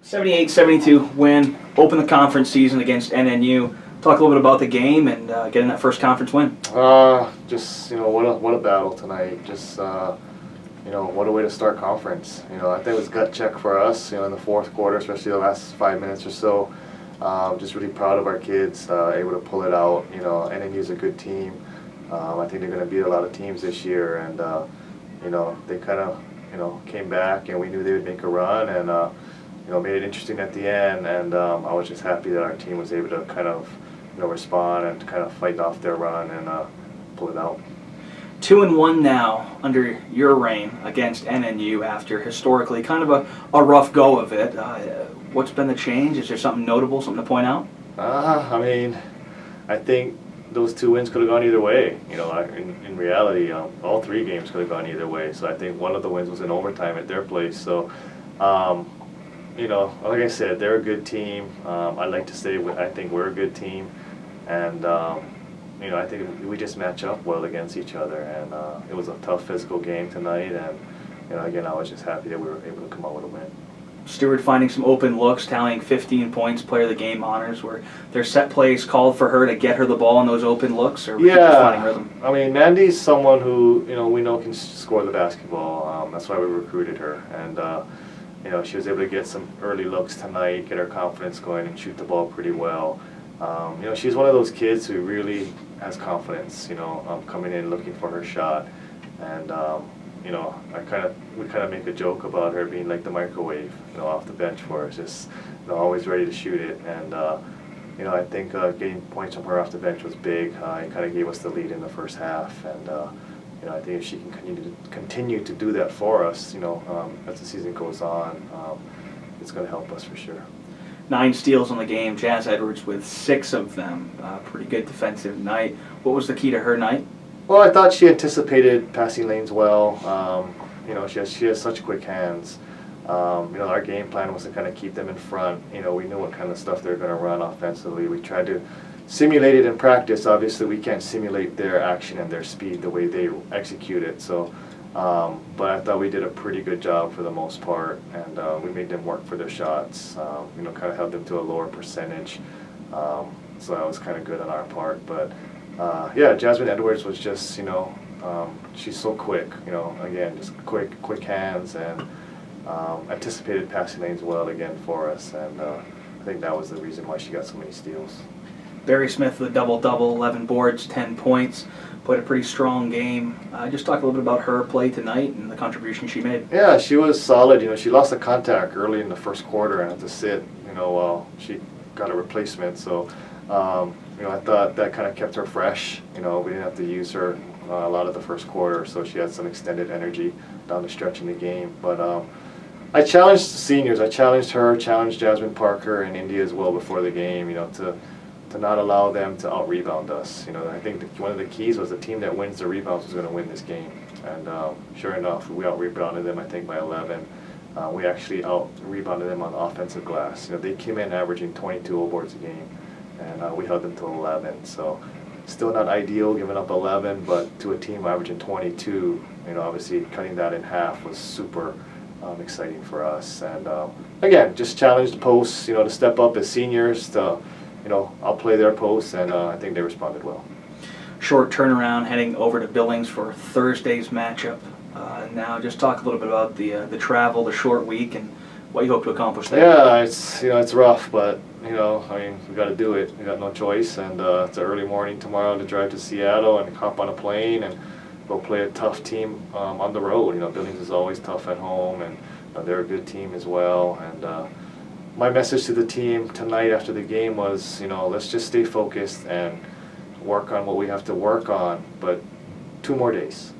78-72 win, open the conference season against NNU. Talk a little bit about the game and getting that first conference win. Just what a battle tonight. Just what a way to start conference. I think it was gut check for us. In the fourth quarter, especially the last 5 minutes or so. Just really proud of our kids, able to pull it out. NNU is a good team. I think they're going to beat a lot of teams this year, and they kind of came back, and we knew they would make a run, and made it interesting at the end. And I was just happy that our team was able to kind of respond and kind of fight off their run and pull it out. 2-1 now under your reign against NNU after historically kind of a rough go of it. What's been the change? Is there something notable, something to point out? I think those 2 wins could have gone either way. In reality, all 3 games could have gone either way. So I think one of the wins was in overtime at their place. So, like I said, they're a good team. I'd like to say I think we're a good team, and I think we just match up well against each other. And it was a tough physical game tonight, and again, I was just happy that we were able to come out with a win. Stewart finding some open looks, tallying 15 points, player of the game honors. Were there set plays called for her to get her the ball in those open looks, or just finding rhythm? Mandy's someone who we know can score the basketball. That's why we recruited her, and she was able to get some early looks tonight, get her confidence going, and shoot the ball pretty well. She's one of those kids who really has confidence. Coming in looking for her shot, and we kind of make a joke about her being like the microwave, off the bench for us, just always ready to shoot it. And I think getting points from her off the bench was big. It kind of gave us the lead in the first half, and I think if she can continue to do that for us, as the season goes on, it's going to help us for sure. 9 steals on the game. Jazz Edwards with 6 of them. Pretty good defensive night. What was the key to her night? Well, I thought she anticipated passing lanes well. She has such quick hands. Our game plan was to kind of keep them in front. We knew what kind of stuff they were going to run offensively. We tried to simulate it in practice. Obviously, we can't simulate their action and their speed the way they execute it. So, but I thought we did a pretty good job for the most part, and we made them work for their shots. Kind of held them to a lower percentage. So that was kind of good on our part, but. Jasmine Edwards was just, she's so quick, again, just quick hands, and anticipated passing lanes well again for us, and I think that was the reason why she got so many steals. Barry Smith with a double-double, 11 boards, 10 points, played a pretty strong game. Just talk a little bit about her play tonight and the contribution she made. Yeah, she was solid. She lost the contact early in the first quarter and had to sit, while she got a replacement, so I thought that kind of kept her fresh. We didn't have to use her a lot of the first quarter, so she had some extended energy down the stretch in the game. But I challenged the seniors. I challenged her, challenged Jasmine Parker and India as well before the game, to not allow them to out-rebound us. I think one of the keys was the team that wins the rebounds was going to win this game. And sure enough, we out-rebounded them, I think, by 11. We actually out-rebounded them on the offensive glass. They came in averaging 22 boards a game, and we held them to 11. So still not ideal giving up 11, but to a team averaging 22, obviously cutting that in half was super exciting for us. And again, just challenged posts, to step up as seniors, to outplay their posts, and I think they responded well. Short turnaround heading over to Billings for Thursday's matchup. Now just talk a little bit about the travel, the short week, and what you hope to accomplish there. Yeah, it's rough, but we got to do it. We got no choice, and it's an early morning tomorrow to drive to Seattle and hop on a plane and go play a tough team on the road. Billings is always tough at home, and they're a good team as well. And my message to the team tonight after the game was, let's just stay focused and work on what we have to work on. But 2 more days.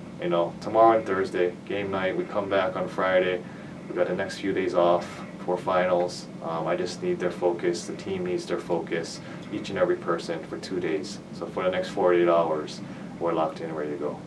Tomorrow and Thursday, game night. We come back on Friday. We've got the next few days off for finals. I just need their focus. The team needs their focus, each and every person, for 2 days. So for the next 48 hours, we're locked in and ready to go.